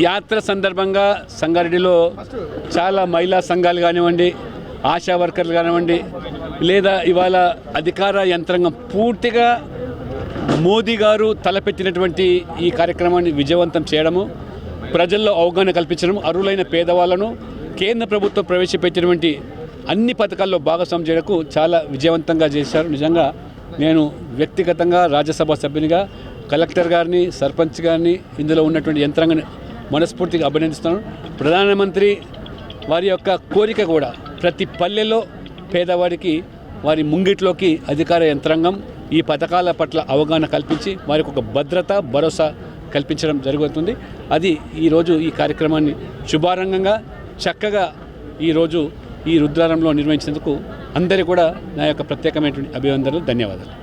యాత్ర సందర్భంగా సంగారెడ్డిలో చాలా మహిళా సంఘాలు కానివ్వండి, ఆశా వర్కర్లు కానివ్వండి, లేదా ఇవాళ అధికార యంత్రాంగం పూర్తిగా మోదీ గారు తలపెట్టినటువంటి ఈ కార్యక్రమాన్ని విజయవంతం చేయడము, ప్రజల్లో అవగాహన కల్పించడం, అర్హులైన పేదవాళ్లను కేంద్ర ప్రభుత్వం ప్రవేశపెట్టినటువంటి అన్ని పథకాల్లో భాగస్వామ్యం చేయడానికి చాలా విజయవంతంగా చేశారు. నిజంగా నేను వ్యక్తిగతంగా రాజ్యసభ సభ్యునిగా కలెక్టర్ గారిని, సర్పంచ్ గారిని, ఇందులో ఉన్నటువంటి యంత్రాంగాన్ని మనస్ఫూర్తిగా అభినందిస్తున్నాను. ప్రధానమంత్రి వారి యొక్క కోరిక కూడా ప్రతి పల్లెలో పేదవాడికి వారి ముంగిట్లోకి అధికార యంత్రాంగం ఈ పథకాల పట్ల అవగాహన కల్పించి వారికి ఒక భద్రత, భరోసా కల్పించడం జరుగుతుంది. అది ఈరోజు ఈ కార్యక్రమాన్ని శుభారంగంగా చక్కగా ఈరోజు ఈ రుద్రారంలో నిర్వహించినందుకు అందరికీ కూడా నా యొక్క ప్రత్యేకమైనటువంటి అభినందనలు, ధన్యవాదాలు.